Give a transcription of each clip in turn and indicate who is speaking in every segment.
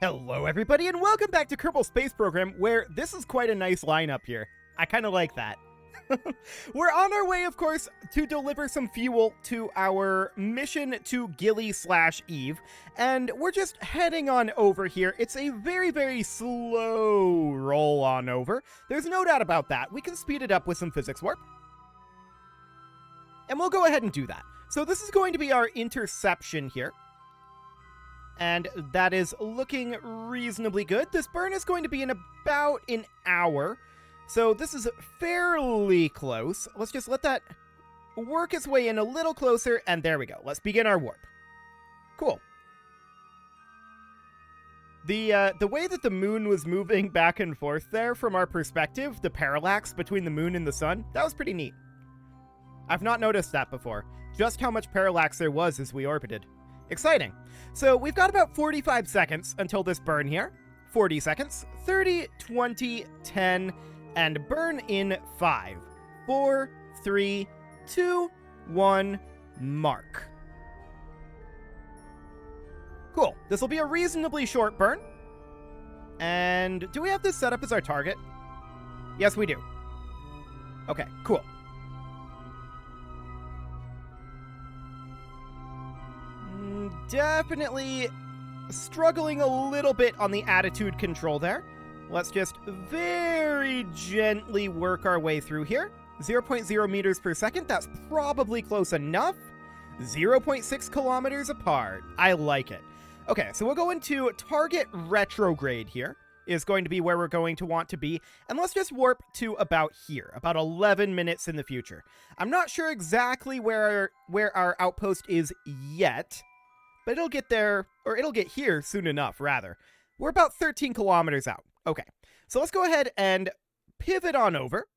Speaker 1: Hello everybody and welcome back to Kerbal Space Program, where this is quite a nice lineup here. I kind of like that. We're on our way, of course, to deliver some fuel to our mission to Gilly/Eve, and we're just heading on over here. It's a very, very slow roll on over. There's no doubt about that. We can speed it up with some physics warp. And we'll go ahead and do that. So this is going to be our interception here. And that is looking reasonably good. This burn is going to be in about an hour. So this is fairly close. Let's just let that work its way in a little closer. And there we go. Let's begin our warp. Cool. The way that the moon was moving back and forth there from our perspective, the parallax between the moon and the sun, that was pretty neat. I've not noticed that before. Just how much parallax there was as we orbited. Exciting. So we've got about 45 seconds until this burn here. 40 seconds, 30, 20, 10, and burn in 5, 4, 3, 2, 1, mark. Cool. This will be a reasonably short burn. And do we have this set up as our target? Yes, we do. Okay, cool. Definitely struggling a little bit on the attitude control there. Let's just very gently work our way through here. 0.0 meters per second, that's probably close enough. 0.6 kilometers apart. I like it. Okay, so we'll go into target retrograde here. Is going to be where we're going to want to be. And let's just warp to about here, about 11 minutes in the future. I'm not sure exactly where our outpost is yet, but it'll get there, or it'll get here soon enough, rather. We're about 13 kilometers out. Okay, so let's go ahead and pivot on over.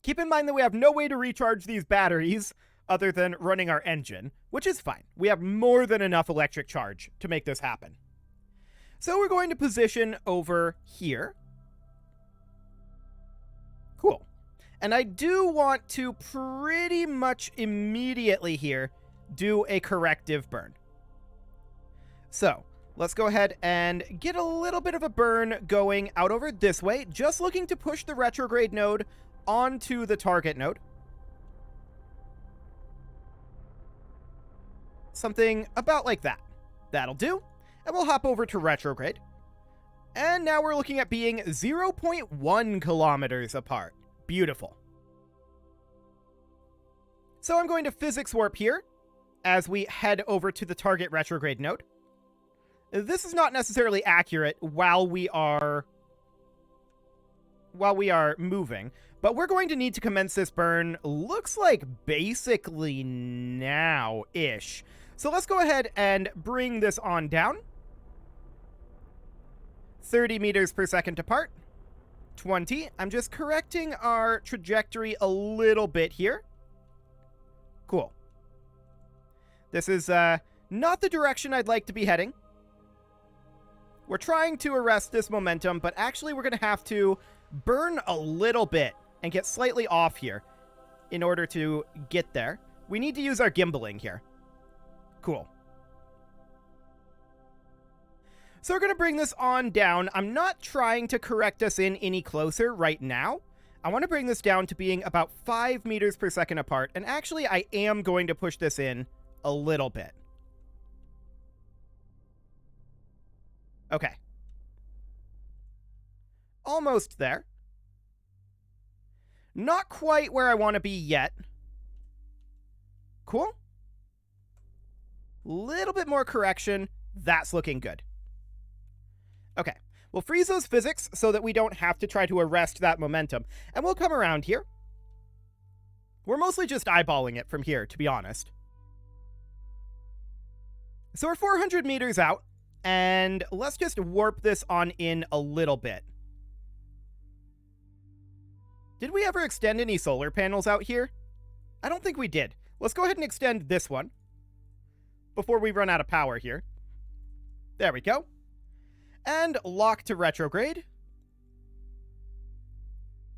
Speaker 1: Keep in mind that we have no way to recharge these batteries other than running our engine, which is fine. We have more than enough electric charge to make this happen. So we're going to position over here. Cool. And I do want to pretty much immediately here do a corrective burn. So let's go ahead and get a little bit of a burn going out over this way, just looking to push the retrograde node onto the target node. Something about like that. That'll do. And we'll hop over to retrograde. And now we're looking at being 0.1 kilometers apart. Beautiful. So I'm going to physics warp here as we head over to the target retrograde node. This is not necessarily accurate while we are moving, but we're going to need to commence this burn, looks like basically now-ish. So let's go ahead and bring this on down. 30 meters per second apart. 20. I'm just correcting our trajectory a little bit here. Cool. This is not the direction I'd like to be heading. We're trying to arrest this momentum, but actually we're going to have to burn a little bit and get slightly off here in order to get there. We need to use our gimbaling here. Cool. So we're going to bring this on down. I'm not trying to correct us in any closer right now. I want to bring this down to being about 5 meters per second apart. And actually, I am going to push this in a little bit. Okay. Almost there. Not quite where I want to be yet. Cool. Little bit more correction. That's looking good. Okay. We'll freeze those physics so that we don't have to try to arrest that momentum. And we'll come around here. We're mostly just eyeballing it from here, to be honest. So we're 400 meters out, and let's just warp this on in a little bit. Did we ever extend any solar panels out here? I don't think we did. Let's go ahead and extend this one before we run out of power here. There we go. And lock to retrograde.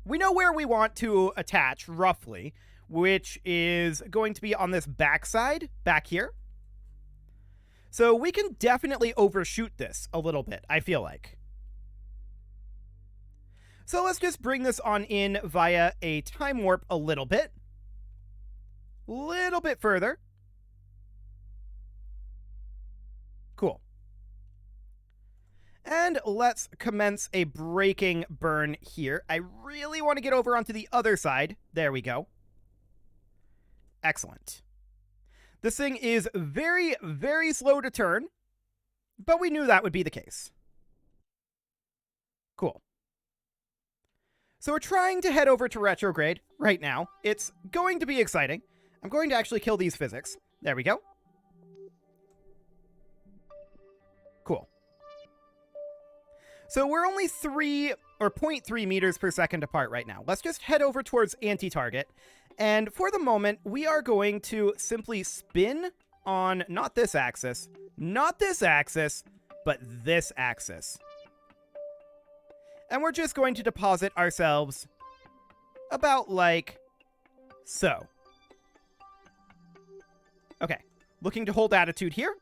Speaker 1: We know where we want to attach, roughly, which is going to be on this backside, back here. So we can definitely overshoot this a little bit, I feel like. So let's just bring this on in via a time warp a little bit further. Cool. And let's commence a braking burn here. I really want to get over onto the other side. There we go. Excellent. This thing is very, very slow to turn, but we knew that would be the case. Cool. So we're trying to head over to retrograde right now. It's going to be exciting. I'm going to actually kill these physics. There we go. Cool. So we're only 0.3 meters per second apart right now. Let's just head over towards anti-target. And for the moment, we are going to simply spin on not this axis, but this axis. And we're just going to deposit ourselves about like so. Okay, looking to hold attitude here.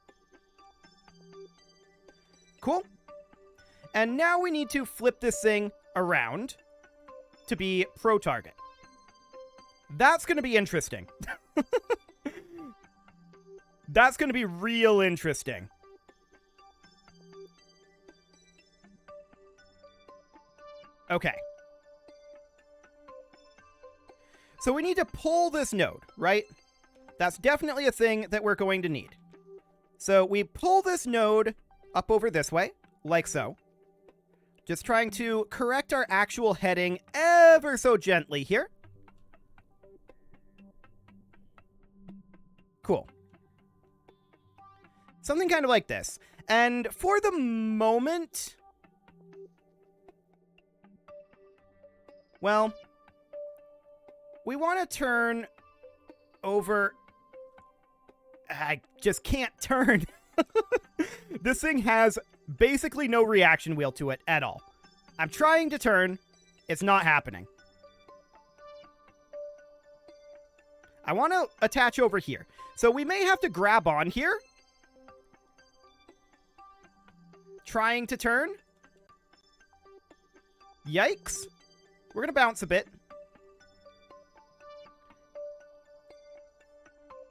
Speaker 1: Cool. And now we need to flip this thing around to be pro-target. That's going to be interesting. That's going to be real interesting. Okay. So we need to pull this node, right? That's definitely a thing that we're going to need. So we pull this node up over this way, like so. Just trying to correct our actual heading ever so gently here. Cool. Something kind of like this. And for the moment... well, we want to turn over... I just can't turn. This thing has basically no reaction wheel to it at all. I'm trying to turn. It's not happening. I want to attach over here. So we may have to grab on here. Trying to turn. Yikes. We're going to bounce a bit.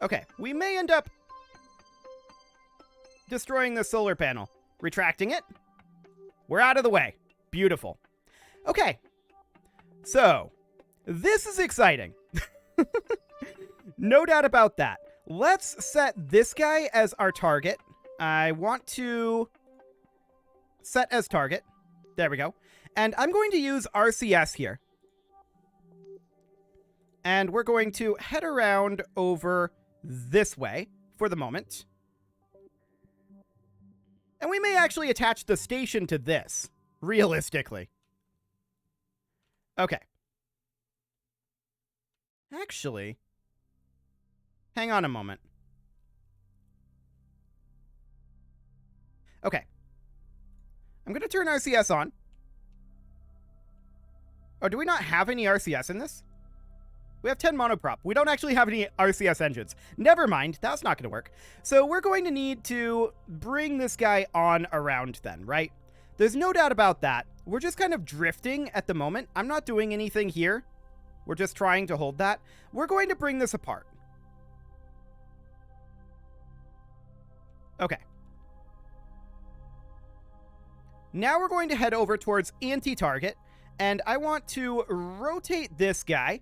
Speaker 1: Okay, we may end up destroying the solar panel. Retracting it. We're out of the way. Beautiful. Okay. So, this is exciting. No doubt about that. Let's set this guy as our target. I want to set as target. There we go. And I'm going to use RCS here. And we're going to head around over this way for the moment. And we may actually attach the station to this, realistically. Okay. Actually, hang on a moment. Okay. I'm going to turn RCS on. Oh, do we not have any RCS in this? We have 10 monoprop. We don't actually have any RCS engines. Never mind. That's not going to work. So we're going to need to bring this guy on around then, right? There's no doubt about that. We're just kind of drifting at the moment. I'm not doing anything here. We're just trying to hold that. We're going to bring this apart. Okay. Now we're going to head over towards anti-target. And I want to rotate this guy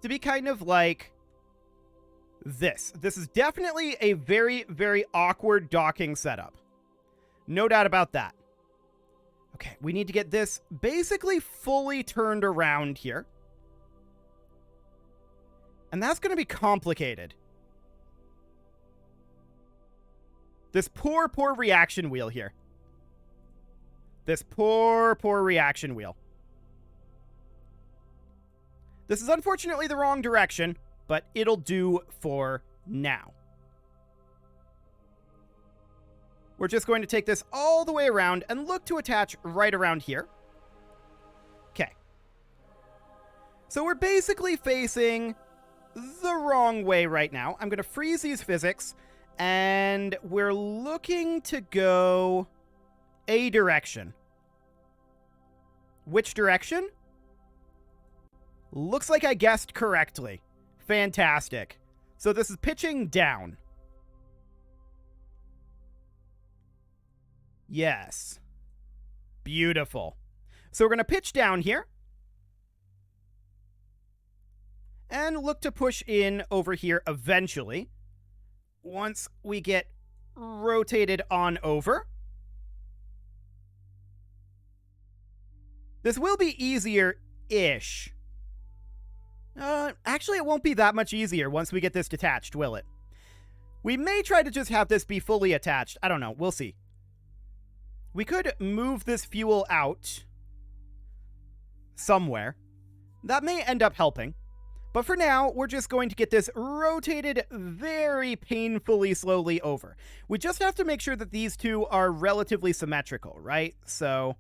Speaker 1: to be kind of like this. This is definitely a very, very awkward docking setup. No doubt about that. Okay, we need to get this basically fully turned around here. And that's going to be complicated. This poor, poor reaction wheel here. This poor, poor reaction wheel. This is unfortunately the wrong direction, but it'll do for now. We're just going to take this all the way around and look to attach right around here. Okay. So we're basically facing the wrong way right now. I'm going to freeze these physics, and we're looking to go a direction. Which direction? Looks like I guessed correctly. Fantastic. So this is pitching down. Yes. Beautiful. So we're going to pitch down here. And look to push in over here eventually. Once we get rotated on over. This will be easier-ish. Actually, it won't be that much easier once we get this detached, will it? We may try to just have this be fully attached. I don't know. We'll see. We could move this fuel out somewhere. That may end up helping. But for now, we're just going to get this rotated very painfully slowly over. We just have to make sure that these two are relatively symmetrical, right? So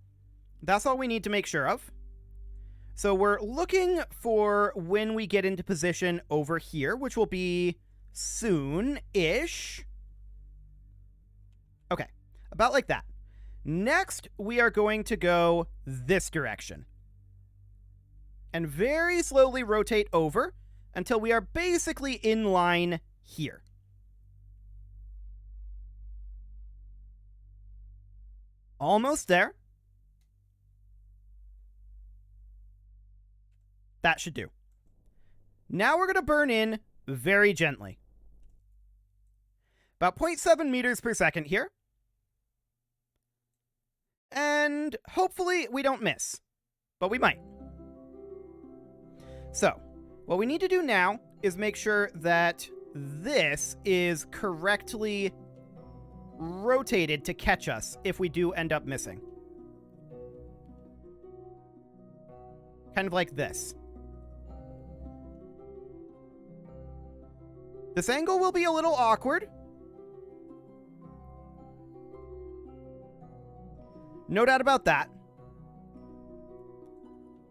Speaker 1: that's all we need to make sure of. So we're looking for when we get into position over here, which will be soon-ish. Okay, about like that. Next, we are going to go this direction. And very slowly rotate over until we are basically in line here. Almost there. That should do. Now we're going to burn in very gently. About 0.7 meters per second here. And hopefully we don't miss. But we might. So, what we need to do now is make sure that this is correctly rotated to catch us if we do end up missing. Kind of like this. This angle will be a little awkward. No doubt about that.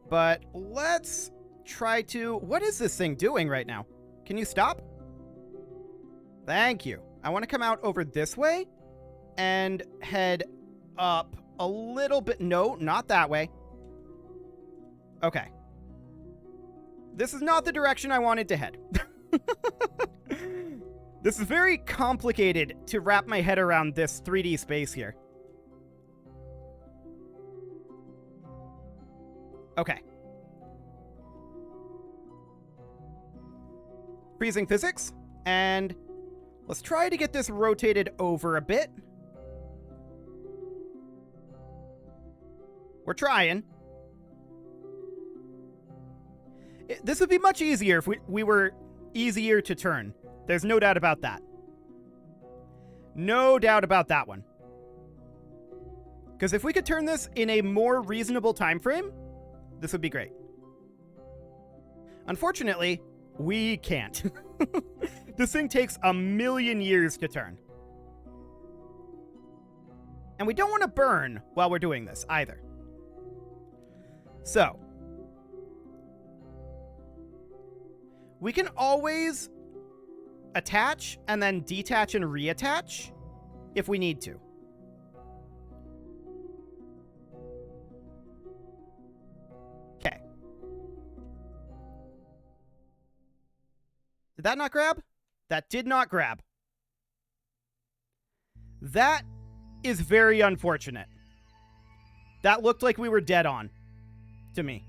Speaker 1: But let's try to... What is this thing doing right now? Can you stop? Thank you. I want to come out over this way and head up a little bit. No, not that way. Okay. This is not the direction I wanted to head. This is very complicated to wrap my head around this 3D space here. Okay. Freezing physics, and let's try to get this rotated over a bit. We're trying. This would be much easier if we were easier to turn. There's no doubt about that. No doubt about that one. Because if we could turn this in a more reasonable time frame, this would be great. Unfortunately, we can't. This thing takes 1,000,000 years to turn. And we don't want to burn while we're doing this either. So, we can always attach and then detach and reattach if we need to. Okay. Did that not grab? That did not grab. That is very unfortunate. That looked like we were dead on to me.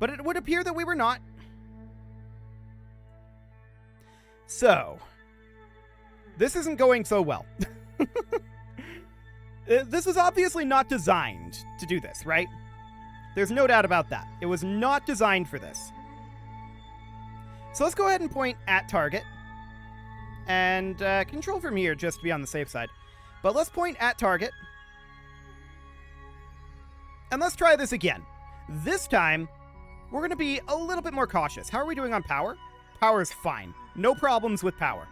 Speaker 1: But it would appear that we were not. So, this isn't going so well. This was obviously not designed to do this, right? There's no doubt about that. It was not designed for this. So let's go ahead and point at target. And control from here just to be on the safe side. But let's point at target. And let's try this again. This time, we're going to be a little bit more cautious. How are we doing on power? Power's fine. No problems with power.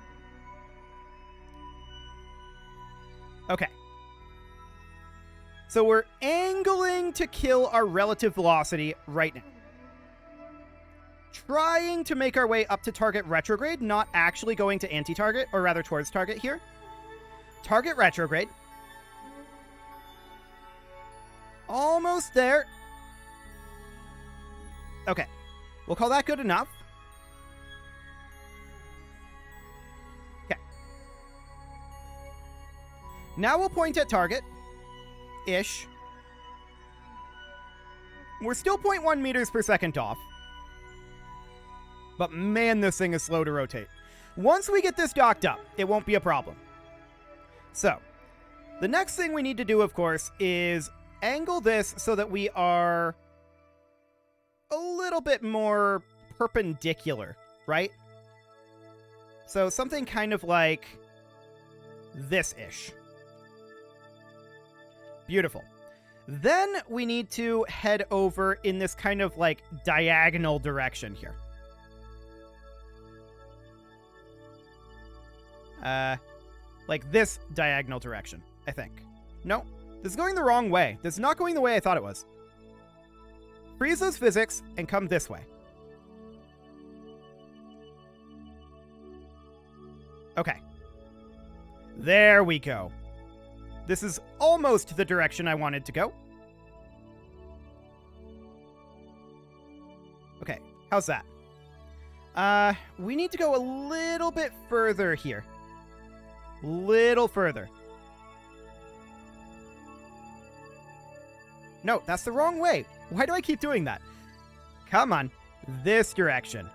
Speaker 1: Okay. So we're angling to kill our relative velocity right now. trying to make our way up to target retrograde, not actually going to anti-target, or rather towards target here. Target retrograde. Almost there. Okay. We'll call that good enough. Okay. Now we'll point at target. Ish. We're still 0.1 meters per second off. But man, this thing is slow to rotate. Once we get this docked up, it won't be a problem. So, the next thing we need to do, of course, is angle this so that we are a little bit more perpendicular, right? So something kind of like this-ish. Beautiful. Then we need to head over in this kind of like diagonal direction here. Like this diagonal direction, I think. No, this is going the wrong way. This is not going the way I thought it was. Freeze those physics and come this way. Okay. There we go. This is almost the direction I wanted to go. Okay, how's that? We need to go a little bit further here. Little further. No, that's the wrong way. Why do I keep doing that? Come on. This direction.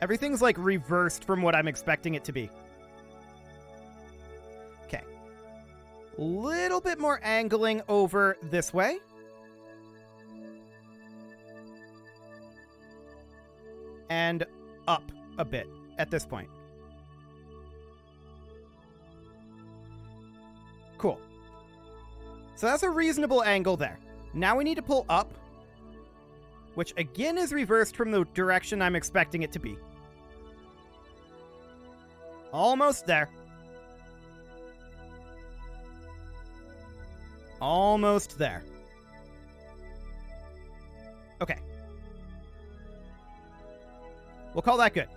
Speaker 1: Everything's like reversed from what I'm expecting it to be. Okay. Little bit more angling over this way. And up a bit at this point. Cool. So that's a reasonable angle there. Now we need to pull up, which again is reversed from the direction I'm expecting it to be. Almost there. Almost there. Okay. We'll call that good.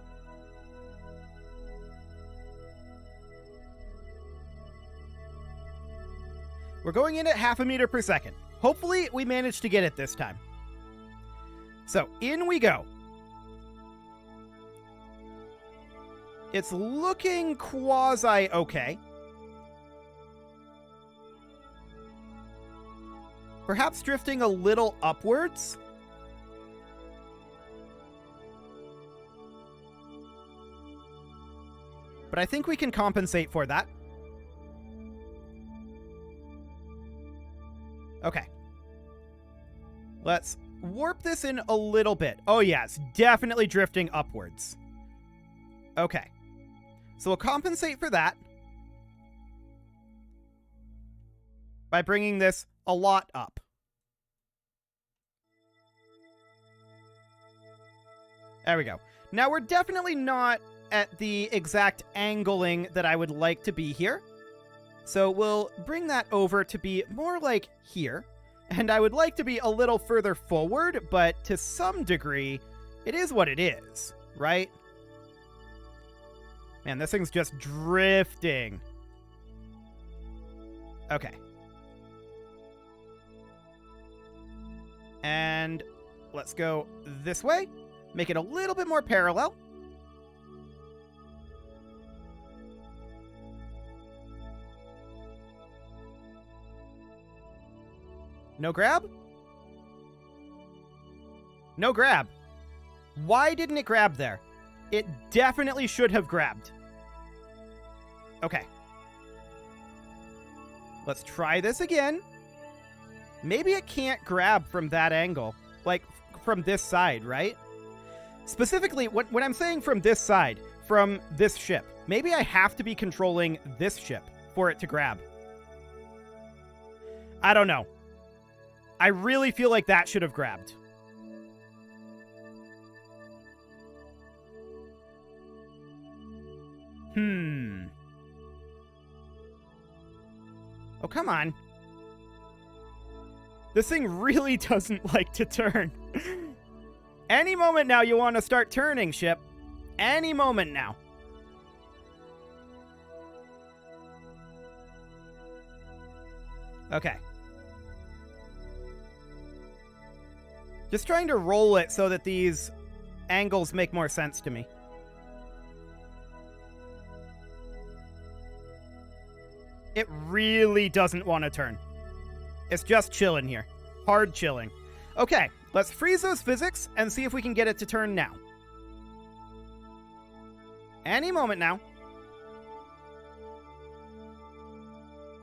Speaker 1: We're going in at 0.5 meters per second. Hopefully, we managed to get it this time. So, in we go. It's looking quasi-okay. Perhaps drifting a little upwards. But I think we can compensate for that. Okay. Let's warp this in a little bit. Oh yeah, it's definitely drifting upwards. Okay. So we'll compensate for that by bringing this a lot up. There we go. Now we're definitely not at the exact angling that I would like to be here. So we'll bring that over to be more like here. And I would like to be a little further forward, but to some degree, it is what it is, right? Man, this thing's just drifting. Okay. And let's go this way. Make it a little bit more parallel. No grab? No grab. Why didn't it grab there? It definitely should have grabbed. Okay. Let's try this again. Maybe it can't grab from that angle. Like, from this side, right? Specifically, when I'm saying from this side, from this ship, maybe I have to be controlling this ship for it to grab. I don't know. I really feel like that should have grabbed. Oh, come on. This thing really doesn't like to turn. Any moment now you want to start turning, ship. Any moment now. Okay. Just trying to roll it so that these angles make more sense to me. It really doesn't want to turn. It's just chilling here. Hard chilling. Okay, let's freeze those physics and see if we can get it to turn now. Any moment now.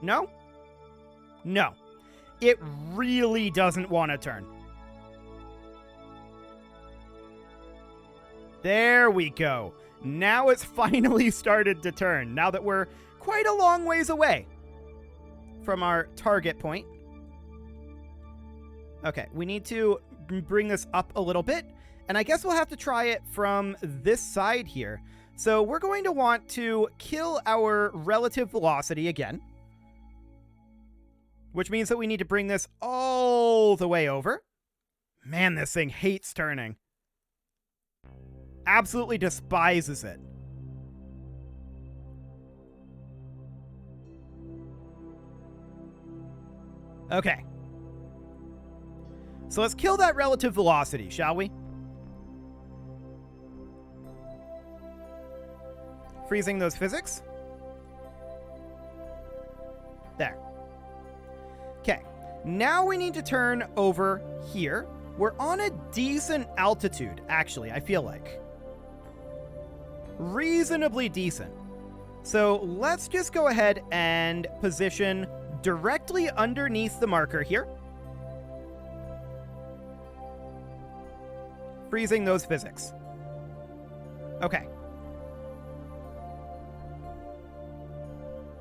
Speaker 1: No? No. It really doesn't want to turn. There we go. Now it's finally started to turn, now that we're quite a long ways away from our target point. Okay, we need to bring this up a little bit, and I guess we'll have to try it from this side here. So we're going to want to kill our relative velocity again, which means that we need to bring this all the way over. Man, this thing hates turning. Absolutely despises it. Okay. So let's kill that relative velocity, shall we? Freezing those physics. There. Okay. Now we need to turn over here. We're on a decent altitude, actually, I feel like. Reasonably decent. So let's just go ahead and position directly underneath the marker here. Freezing those physics. Okay.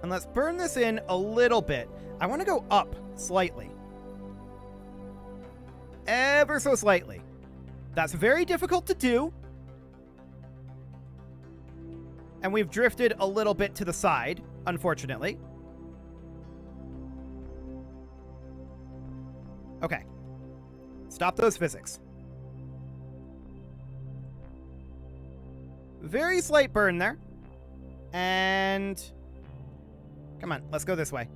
Speaker 1: And let's burn this in a little bit. I want to go up slightly. Ever so slightly. That's very difficult to do. And we've drifted a little bit to the side, unfortunately. Okay. Stop those physics. Very slight burn there. And come on, let's go this way.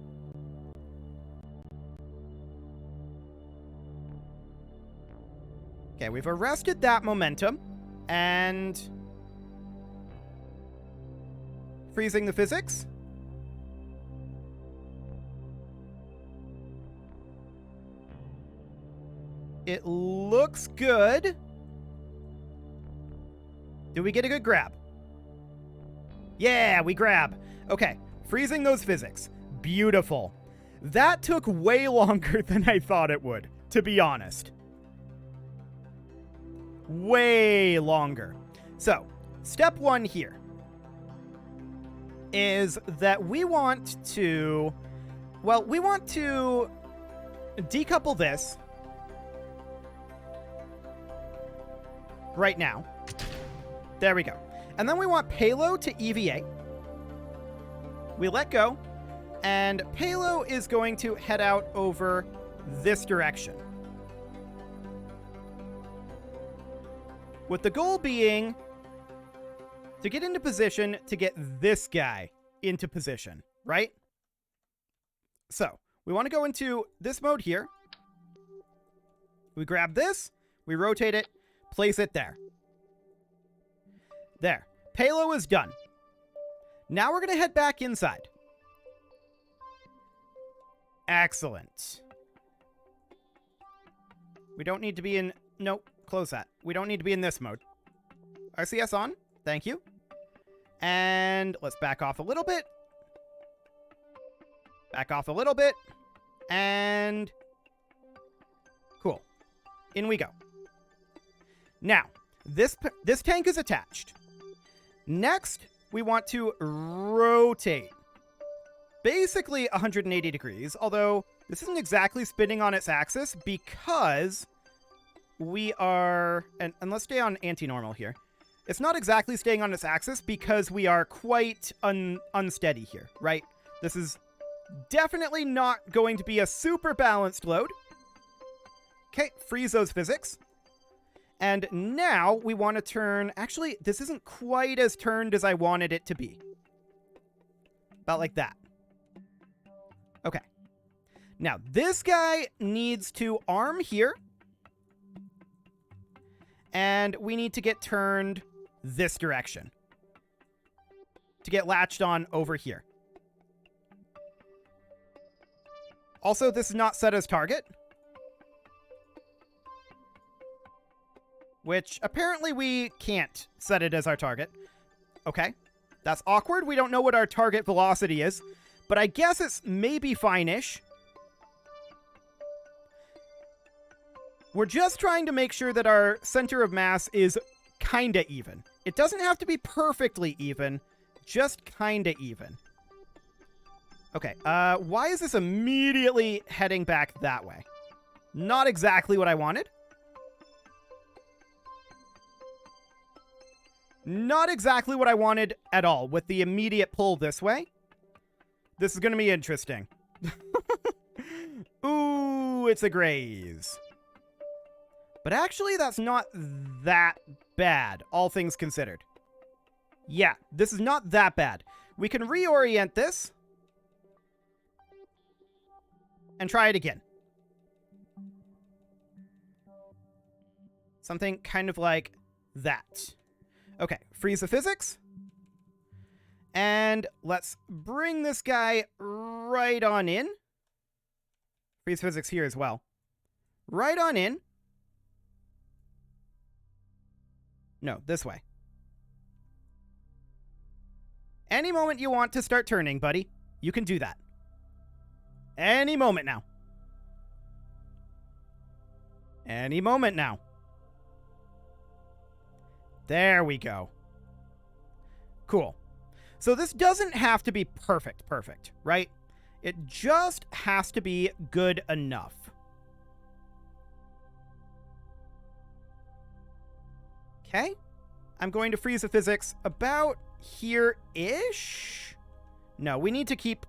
Speaker 1: Okay, we've arrested that momentum. And freezing the physics. It looks good. Did we get a good grab? Yeah, we grab. Okay, freezing those physics. Beautiful. That took way longer than I thought it would, to be honest. Way longer. So, step one here is that we want to, well, we want to decouple this right now. There we go. And then we want payload to EVA. We let go, and payload is going to head out over this direction. With the goal being to get into position to get this guy into position, right? So, we want to go into this mode here. We grab this, we rotate it, place it there. There. Payload is done. Now we're going to head back inside. Excellent. We don't need to be in... Nope, close that. We don't need to be in this mode. RCS on. Thank you. And let's back off a little bit. Back off a little bit. And... cool. In we go. Now, this tank is attached. Next, we want to rotate. Basically 180 degrees, although this isn't exactly spinning on its axis because we are... And let's stay on anti-normal here. It's not exactly staying on its axis because we are quite unsteady here, right? This is definitely not going to be a super balanced load. Okay, freeze those physics. And now we want to turn... Actually, this isn't quite as turned as I wanted it to be. About like that. Okay. Now, this guy needs to arm here. And we need to get turned this direction. To get latched on over here. Also, this is not set as target. Which, apparently we can't set it as our target. Okay. That's awkward. We don't know what our target velocity is. But I guess it's maybe fine-ish. We're just trying to make sure that our center of mass is kinda even. It doesn't have to be perfectly even. Just kinda even. Okay, why is this immediately heading back that way? Not exactly what I wanted. Not exactly what I wanted at all, with the immediate pull this way. This is going to be interesting. Ooh, it's a graze. But actually, that's not that bad, all things considered. Yeah, this is not that bad. We can reorient this. And try it again. Something kind of like that. Okay, freeze the physics. And let's bring this guy right on in. Freeze physics here as well. Right on in. No, this way. Any moment you want to start turning, buddy, you can do that. Any moment now. Any moment now. There we go. Cool. So this doesn't have to be perfect, right? It just has to be good enough. Okay. I'm going to freeze the physics about here-ish. No, we need to keep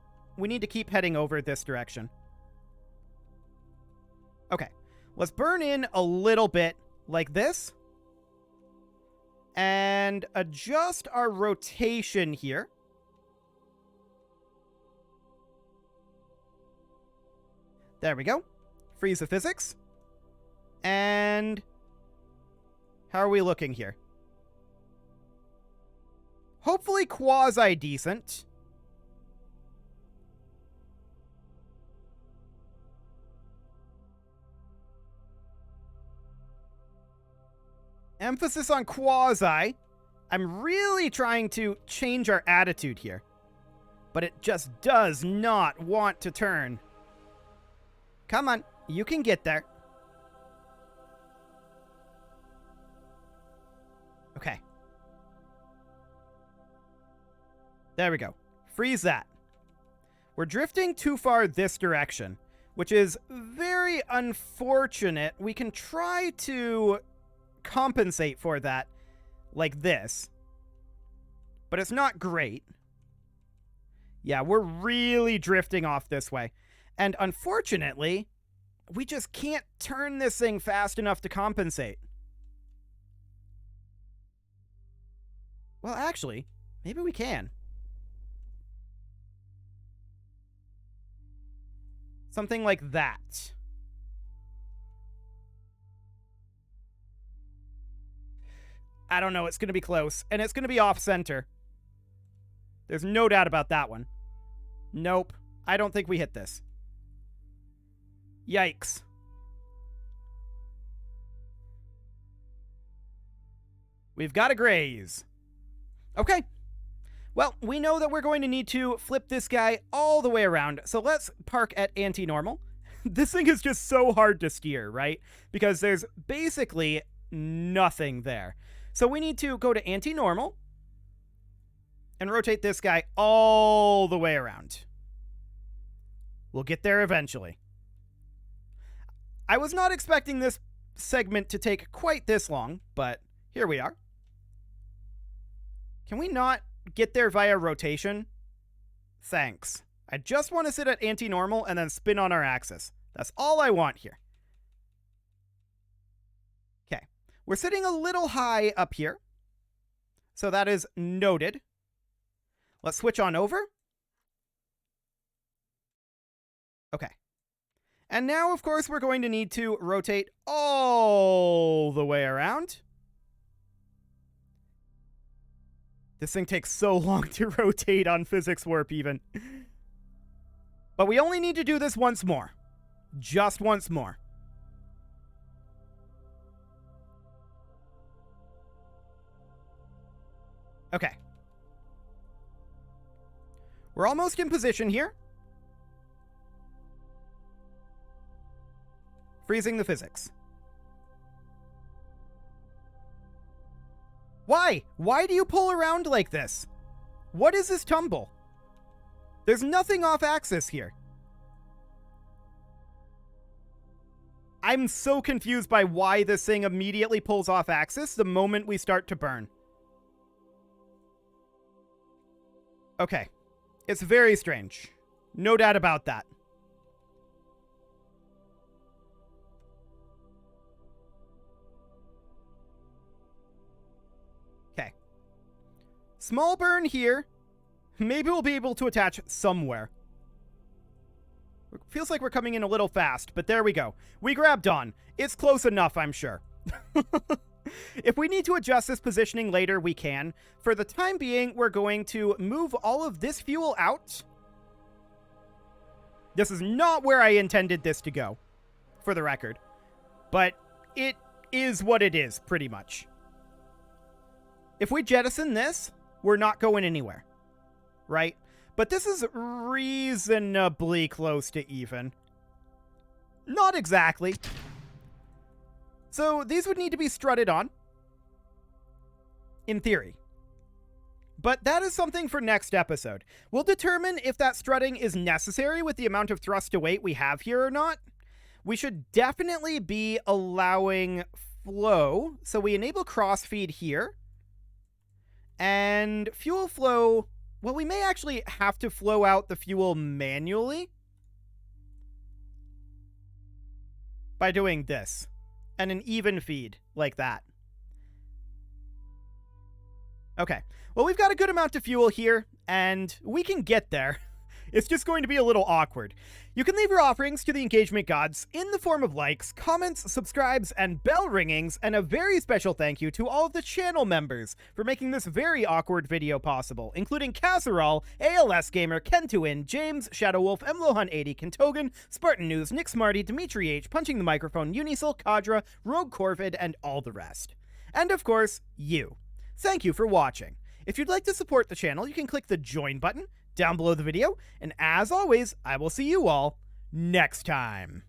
Speaker 1: heading over this direction. Okay. Let's burn in a little bit like this. And adjust our rotation here. There we go. Freeze the physics. And how are we looking here? Hopefully quasi-decent. Emphasis on quasi. I'm really trying to change our attitude here. But it just does not want to turn. Come on, you can get there. Okay. There we go. Freeze that. We're drifting too far this direction, which is very unfortunate. We can try to compensate for that like this, but it's not great. Yeah, we're really drifting off this way, and unfortunately we just can't turn this thing fast enough to compensate. Well, actually, maybe we can. Something like that. I don't know, it's going to be close. And it's going to be off-center. There's no doubt about that one. Nope. I don't think we hit this. Yikes. We've got a graze. Okay. Well, we know that we're going to need to flip this guy all the way around. So let's park at anti-normal. This thing is just so hard to steer, right? Because there's basically nothing there. So we need to go to anti-normal and rotate this guy all the way around. We'll get there eventually. I was not expecting this segment to take quite this long, but here we are. Can we not get there via rotation? Thanks. I just want to sit at anti-normal and then spin on our axis. That's all I want here. We're sitting a little high up here. So that is noted. Let's switch on over. Okay. And now, of course, we're going to need to rotate all the way around. This thing takes so long to rotate on physics warp even. But we only need to do this once more. Just once more. Okay. We're almost in position here. Freezing the physics. Why? Why do you pull around like this? What is this tumble? There's nothing off axis here. I'm so confused by why this thing immediately pulls off axis the moment we start to burn. Okay. It's very strange. No doubt about that. Okay. Small burn here. Maybe we'll be able to attach somewhere. It feels like we're coming in a little fast, but there we go. We grabbed on. It's close enough, I'm sure. If we need to adjust this positioning later, we can. For the time being, we're going to move all of this fuel out. This is not where I intended this to go, for the record. But it is what it is, pretty much. If we jettison this, we're not going anywhere. Right? But this is reasonably close to even. Not exactly. So these would need to be strutted on. In theory. But that is something for next episode. We'll determine if that strutting is necessary with the amount of thrust to weight we have here or not. We should definitely be allowing flow. So we enable crossfeed here. And fuel flow... Well, we may actually have to flow out the fuel manually by doing this and an even feed like that. Okay, well, we've got a good amount of fuel here, and we can get there. It's just going to be a little awkward. You can leave your offerings to the engagement gods in the form of likes, comments, subscribes, and bell ringings, and a very special thank you to all of the channel members for making this very awkward video possible, including Casserole, ALS Gamer, Kentuin, James, Shadowwolf, Mlohan80, Kentogan, Spartan News, Nick Smarty, Dimitri H, Punching the Microphone, Unisil, Kadra, Rogue Corvid, and all the rest. And of course, you. Thank you for watching. If you'd like to support the channel, you can click the join button down below the video, and as always, I will see you all next time.